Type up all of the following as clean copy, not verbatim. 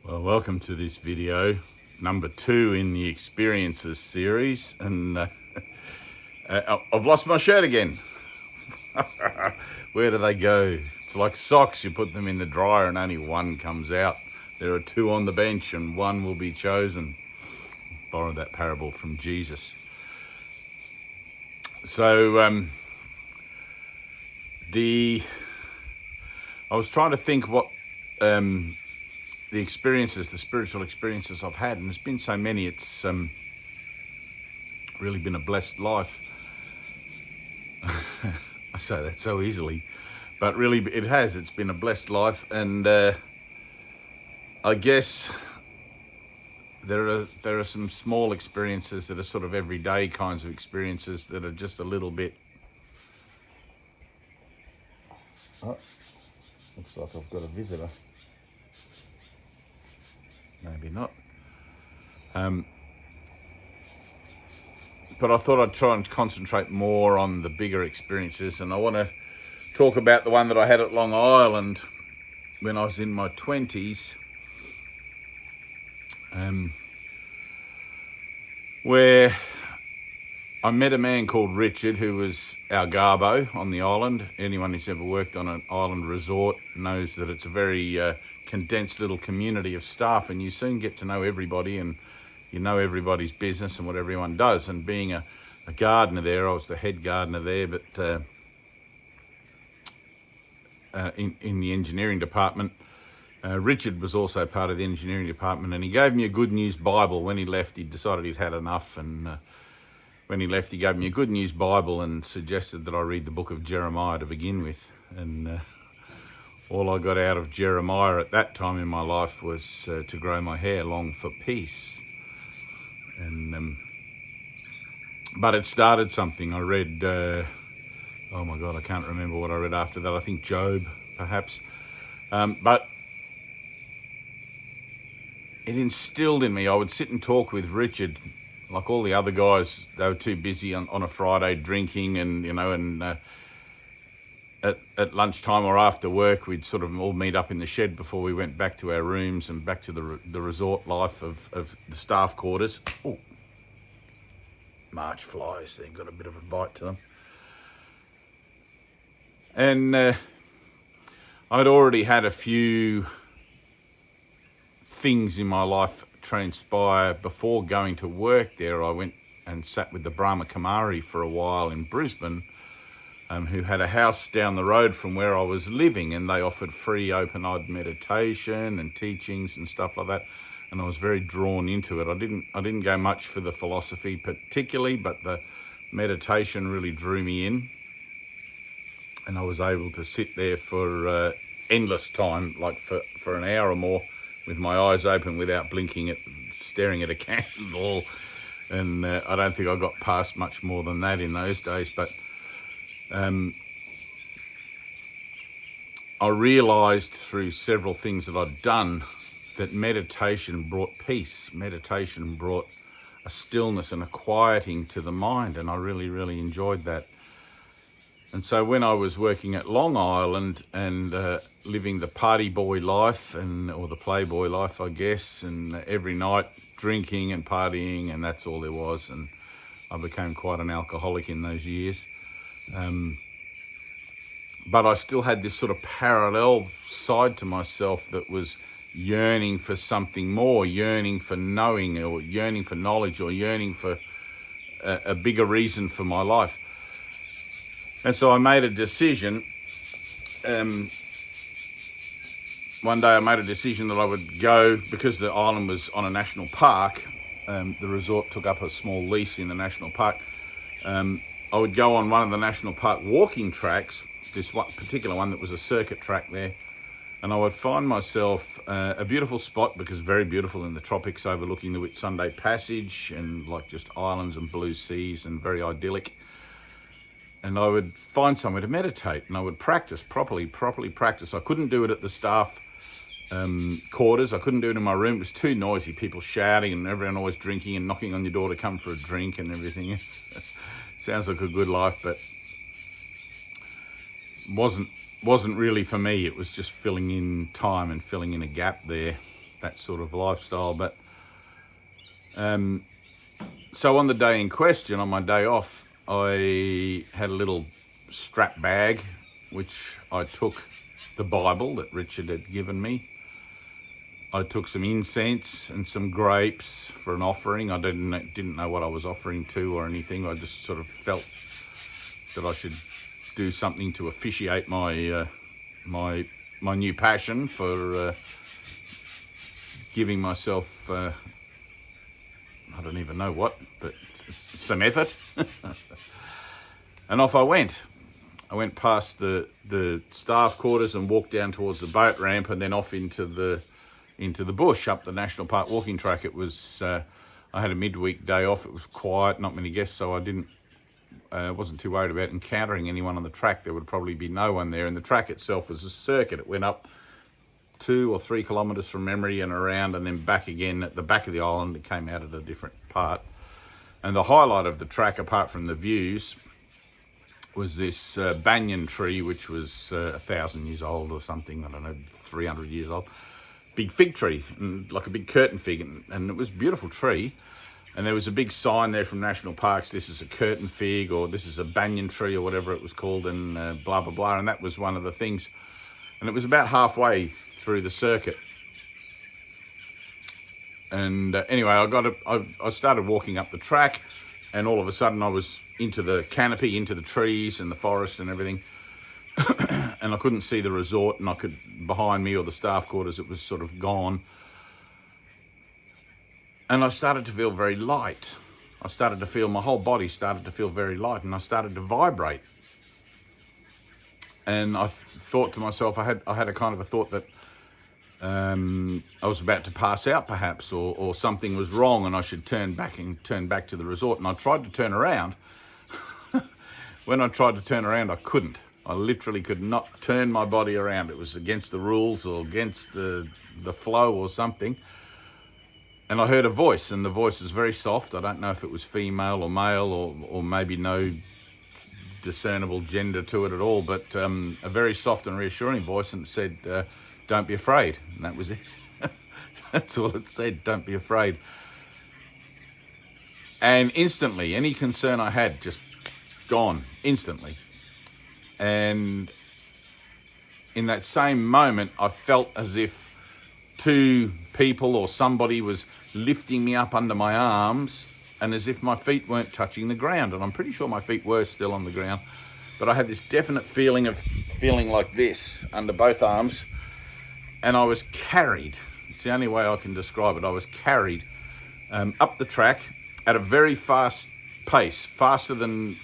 Well, welcome to this video, number 2 in the experiences series, and I've lost my shirt again. Where do they go? It's like socks, you put them in the dryer and only one comes out. There are 2 on the bench and one will be chosen. Borrowed that parable from Jesus. So I was trying to think what the spiritual experiences I've had, and there's been so many. It's really been a blessed life. I say that so easily, but really it has. It's been a blessed life, and I guess there are some small experiences that are sort of everyday kinds of experiences that are just a little bit. Oh, looks like I've got a visitor. Maybe not. But I thought I'd try and concentrate more on the bigger experiences, and I want to talk about the one that I had at Long Island when I was in my 20s, where I met a man called Richard, who was our garbo on the island. Anyone who's ever worked on an island resort knows that it's a very condensed little community of staff, and you soon get to know everybody, and you know everybody's business and what everyone does. And being a gardener there, I was the head gardener there, but in the engineering department. Richard was also part of the engineering department, and he gave me a Good News Bible. When he left, he decided he'd had enough, and when he left, he gave me a Good News Bible and suggested that I read the book of Jeremiah to begin with. And all I got out of Jeremiah at that time in my life was to grow my hair long for peace. And but it started something. I read, oh my God, I can't remember what I read after that. I think Job, perhaps. But it instilled in me. I would sit and talk with Richard, like all the other guys. They were too busy on a Friday drinking, and at lunchtime or after work, we'd sort of all meet up in the shed before we went back to our rooms and back to the resort life of the staff quarters. Oh, March flies, they've got a bit of a bite to them. And I'd already had a few things in my life transpire before going to work there. I went and sat with the Brahma Kumari for a while in Brisbane, who had a house down the road from where I was living, and they offered free open-eyed meditation and teachings and stuff like that. And I was very drawn into it. I didn't go much for the philosophy particularly, but the meditation really drew me in. And I was able to sit there for endless time, like for an hour or more, with my eyes open without blinking, staring at a candle. And I don't think I got past much more than that in those days. But I realised through several things that I'd done that meditation brought peace. Meditation brought a stillness and a quieting to the mind, and I really, really enjoyed that. And so when I was working at Long Island and living the party boy life, or the playboy life, I guess, and every night drinking and partying, and that's all there was, and I became quite an alcoholic in those years. But I still had this sort of parallel side to myself that was yearning for something more, yearning for knowing, or yearning for knowledge, or yearning for a bigger reason for my life. And so I made a decision. One day I made a decision that I would go, because the island was on a national park. The resort took up a small lease in the national park. I would go on one of the national park walking tracks, this one particular one that was a circuit track there, and I would find myself a beautiful spot, because very beautiful in the tropics, overlooking the Whitsunday Passage, and like just islands and blue seas, and very idyllic. And I would find somewhere to meditate, and I would practice properly practice. I couldn't do it at the staff quarters. I couldn't do it in my room. It was too noisy, people shouting and everyone always drinking and knocking on your door to come for a drink and everything. Sounds like a good life, but wasn't really for me. It was just filling in time and filling in a gap there. that sort of lifestyle. But so on the day in question, on my day off, I had a little strap bag, which I took the Bible that Richard had given me. I took some incense and some grapes for an offering. I didn't know what I was offering to or anything. I just sort of felt that I should do something to officiate my my new passion for giving myself I don't even know what, but some effort. And off I went. I went past the staff quarters and walked down towards the boat ramp, and then off into the bush up the national park walking track. It was I had a midweek day off. It was quiet, not many guests, so I wasn't too worried about encountering anyone on the track. There would probably be no one there, and the track itself was a circuit. It went up 2 or 3 kilometres from memory and around, and then back again at the back of the island. It came out at a different part. And the highlight of the track, apart from the views, was this banyan tree, which was 1,000 years old or something. I don't know, 300 years old. Big fig tree, like a big curtain fig, and it was a beautiful tree. And there was a big sign there from National Parks, this is a curtain fig, or this is a banyan tree, or whatever it was called, and blah, blah, blah. And that was one of the things. And it was about halfway through the circuit. And anyway, I started walking up the track, and all of a sudden I was into the canopy, into the trees and the forest and everything. And I couldn't see the resort, and behind me or the staff quarters, it was sort of gone. And I started to feel very light. My whole body started to feel very light, and I started to vibrate. And I thought to myself, I had a kind of a thought that I was about to pass out perhaps, or something was wrong and I should turn back to the resort. And I tried to turn around. When I tried to turn around, I couldn't. I literally could not turn my body around. It was against the rules or against the flow or something. And I heard a voice, and the voice was very soft. I don't know if it was female or male, or maybe no discernible gender to it at all, but a very soft and reassuring voice, and it said, don't be afraid. And that was it. That's all it said, don't be afraid. And instantly, any concern I had just gone instantly. And in that same moment, I felt as if 2 people or somebody was lifting me up under my arms, and as if my feet weren't touching the ground. And I'm pretty sure my feet were still on the ground, but I had this definite feeling like this under both arms, and I was carried. It's the only way I can describe it. I was carried up the track at a very fast pace, faster than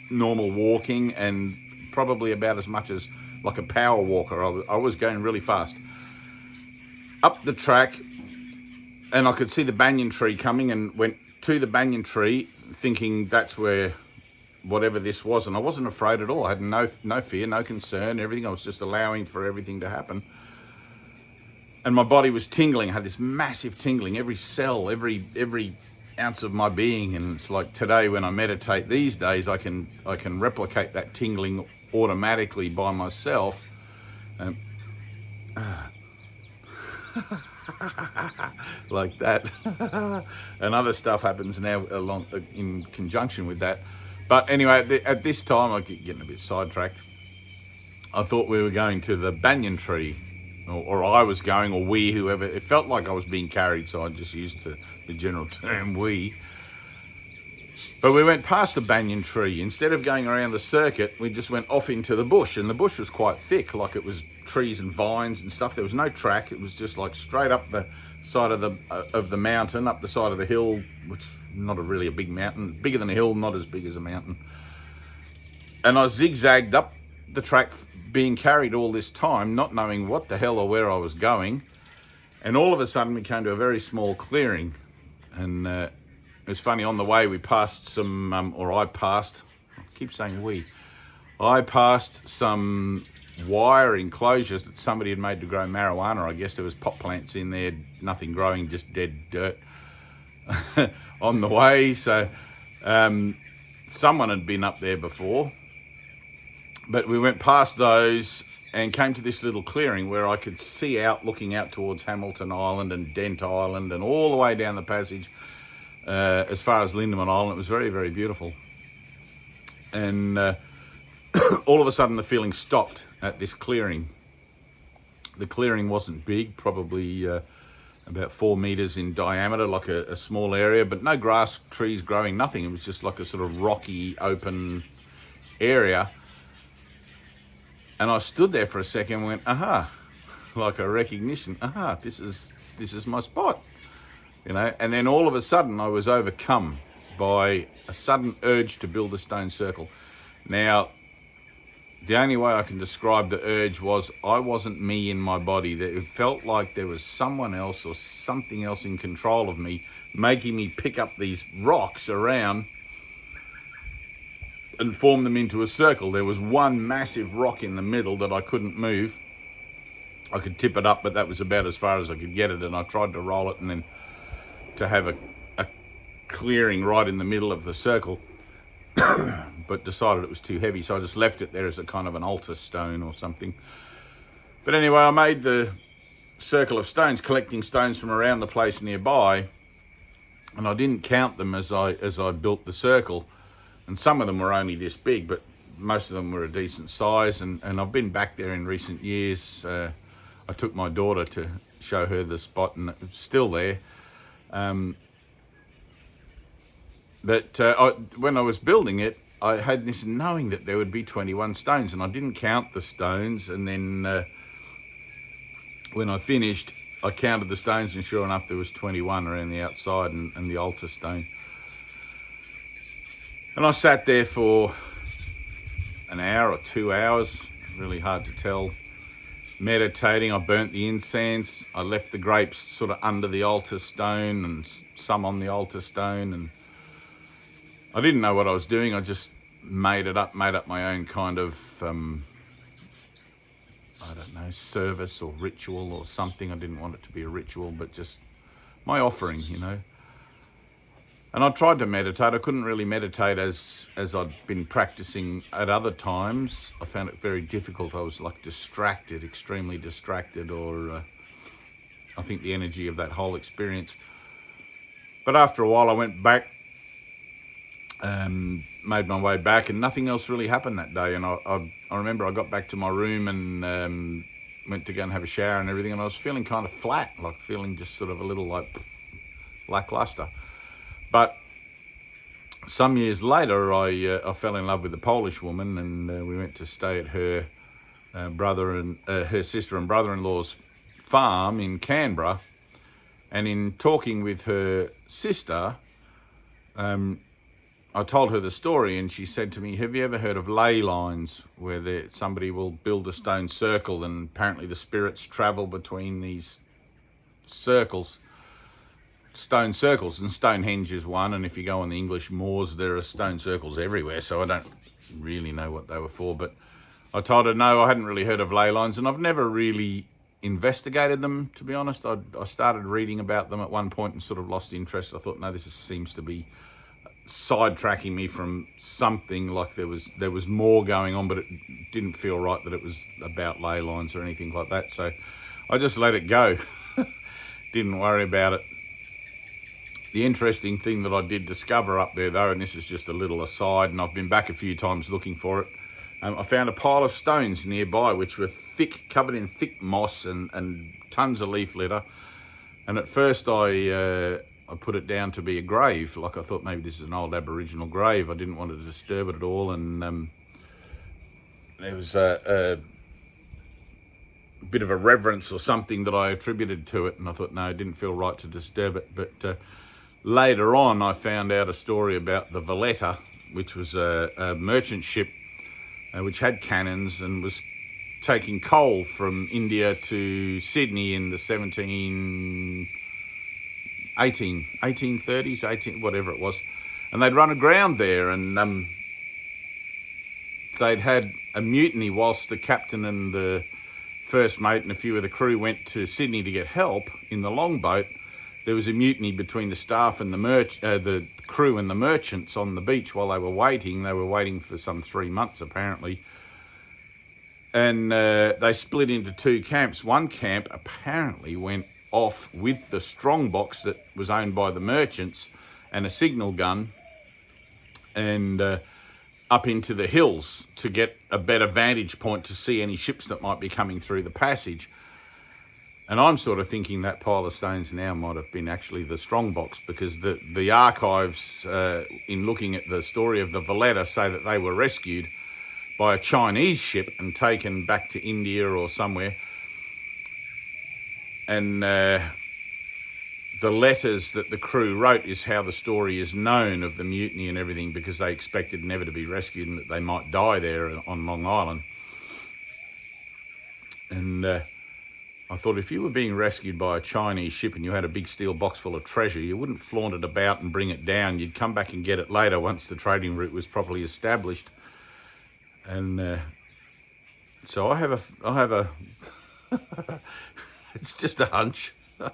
normal walking, and probably about as much as like a power walker. I was going really fast up the track, and I could see the banyan tree coming, and went to the banyan tree thinking that's where whatever this was. And I wasn't afraid at all. I had no fear, no concern, everything. I was just allowing for everything to happen. And my body was tingling. I had this massive tingling, every cell, every ounce of my being. And it's like today when I meditate these days, I can replicate that tingling automatically by myself. Like that. And other stuff happens now in conjunction with that. But anyway, at this time, I'm getting a bit sidetracked. I thought we were going to the banyan tree, or I was going, or we, whoever. It felt like I was being carried, so I just used the general term we. But we went past the banyan tree. Instead of going around the circuit, we just went off into the bush, and the bush was quite thick, like it was trees and vines and stuff. There was no track. It was just like straight up the side of the mountain, up the side of the hill, which is not really a big mountain, bigger than a hill, not as big as a mountain. And I zigzagged up the track, being carried all this time, not knowing what the hell or where I was going. And all of a sudden we came to a very small clearing, and it was funny, on the way we passed some, I passed some wire enclosures that somebody had made to grow marijuana. I guess there was pot plants in there, nothing growing, just dead dirt on the way. So someone had been up there before, but we went past those, and came to this little clearing where I could see out, looking out towards Hamilton Island and Dent Island and all the way down the passage as far as Lindeman Island. It was very, very beautiful. And all of a sudden the feeling stopped at this clearing. The clearing wasn't big, probably about 4 meters in diameter, like a small area, but no grass, trees growing, nothing. It was just like a sort of rocky, open area. And I stood there for a second and went, aha, like a recognition. Aha, this is my spot, you know. And then all of a sudden I was overcome by a sudden urge to build a stone circle. Now, the only way I can describe the urge was I wasn't me in my body. It felt like there was someone else or something else in control of me, making me pick up these rocks around and form them into a circle. There was one massive rock in the middle that I couldn't move. I could tip it up, but that was about as far as I could get it, and I tried to roll it and then to have a clearing right in the middle of the circle, but decided it was too heavy, so I just left it there as a kind of an altar stone or something. But anyway, I made the circle of stones, collecting stones from around the place nearby, and I didn't count them as I built the circle. And some of them were only this big, but most of them were a decent size. And I've been back there in recent years. I took my daughter to show her the spot, and it's still there. When I was building it, I had this knowing that there would be 21 stones, and I didn't count the stones. And then when I finished, I counted the stones, and sure enough, there was 21 around the outside and the altar stone. And I sat there for an hour or 2 hours, really hard to tell, meditating. I burnt the incense. I left the grapes sort of under the altar stone and some on the altar stone. And I didn't know what I was doing. I just made up my own kind of, I don't know, service or ritual or something. I didn't want it to be a ritual, but just my offering, you know. And I tried to meditate. I couldn't really meditate as I'd been practicing at other times. I found it very difficult. I was like distracted, extremely distracted, or I think the energy of that whole experience. But after a while I went back, made my way back, and nothing else really happened that day. And I remember I got back to my room and went to go and have a shower and everything, and I was feeling kind of flat, like feeling just sort of a little like lackluster. But some years later, I fell in love with a Polish woman, and we went to stay at her her sister and brother-in-law's farm in Canberra. And in talking with her sister, I told her the story, and she said to me, "Have you ever heard of ley lines, where somebody will build a stone circle, and apparently the spirits travel between these circles?" Stone circles, and Stonehenge is one, and if you go on the English moors, there are stone circles everywhere, so I don't really know what they were for. But I told her no, I hadn't really heard of ley lines, and I've never really investigated them, to be honest. I started reading about them at one point and sort of lost interest. I thought, no, this seems to be sidetracking me from something, like there was more going on, but it didn't feel right that it was about ley lines or anything like that, so I just let it go. Didn't worry about it. The interesting thing that I did discover up there, though, and this is just a little aside, and I've been back a few times looking for it, I found a pile of stones nearby which were thick, covered in thick moss and tons of leaf litter. And at first I put it down to be a grave. Like, I thought maybe this is an old Aboriginal grave. I didn't want to disturb it at all, and there was a bit of a reverence or something that I attributed to it, and I thought, no, it didn't feel right to disturb it. But later on, I found out a story about the Valletta, which was a merchant ship which had cannons and was taking coal from India to Sydney in the 1830s, whatever it was. And they'd run aground there, and they'd had a mutiny whilst the captain and the first mate and a few of the crew went to Sydney to get help in the longboat. There was a mutiny between the staff and the crew and the merchants on the beach while they were waiting. They were waiting for some 3 months, apparently. And they split into two camps. One camp apparently went off with the strongbox that was owned by the merchants and a signal gun and up into the hills to get a better vantage point to see any ships that might be coming through the passage. And I'm sort of thinking that pile of stones now might have been actually the strongbox, because the archives, in looking at the story of the Valletta, say that they were rescued by a Chinese ship and taken back to India or somewhere. And the letters that the crew wrote is how the story is known of the mutiny and everything, because they expected never to be rescued and that they might die there on Long Island. And I thought, if you were being rescued by a Chinese ship and you had a big steel box full of treasure, you wouldn't flaunt it about and bring it down. You'd come back and get it later once the trading route was properly established. And so I have a it's just a hunch that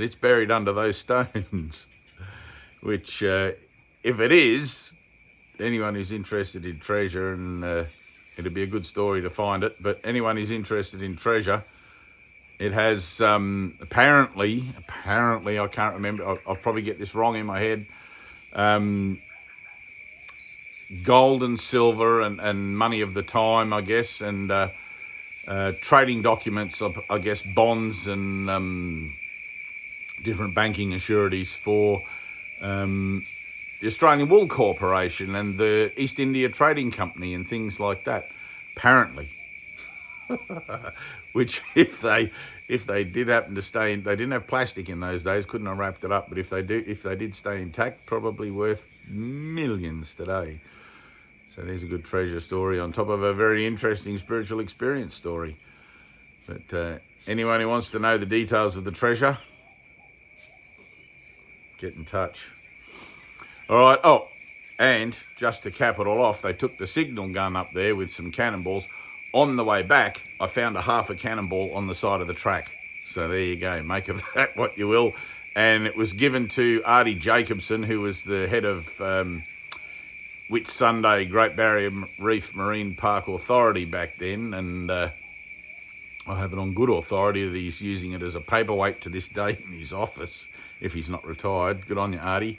it's buried under those stones, which if it is, anyone who's interested in treasure, and it'd be a good story to find it, but anyone who's interested in treasure, it has apparently, I can't remember, I'll probably get this wrong in my head, gold and silver and money of the time, I guess, and trading documents, I guess, bonds and different banking assurities for the Australian Wool Corporation and the East India Trading Company and things like that, apparently. Which, if they did happen to stay in, they didn't have plastic in those days, couldn't have wrapped it up, but if they did stay intact, probably worth millions today. So there's a good treasure story on top of a very interesting spiritual experience story. But anyone who wants to know the details of the treasure, get in touch. All right. Oh, and just to cap it all off, they took the signal gun up there with some cannonballs. On the way back, I found a half a cannonball on the side of the track. So there you go. Make of that what you will. And it was given to Artie Jacobson, who was the head of Whitsunday Great Barrier Reef Marine Park Authority back then. And I have it on good authority that he's using it as a paperweight to this day in his office, if he's not retired. Good on you, Artie.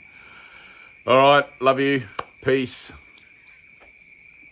All right, love you. Peace.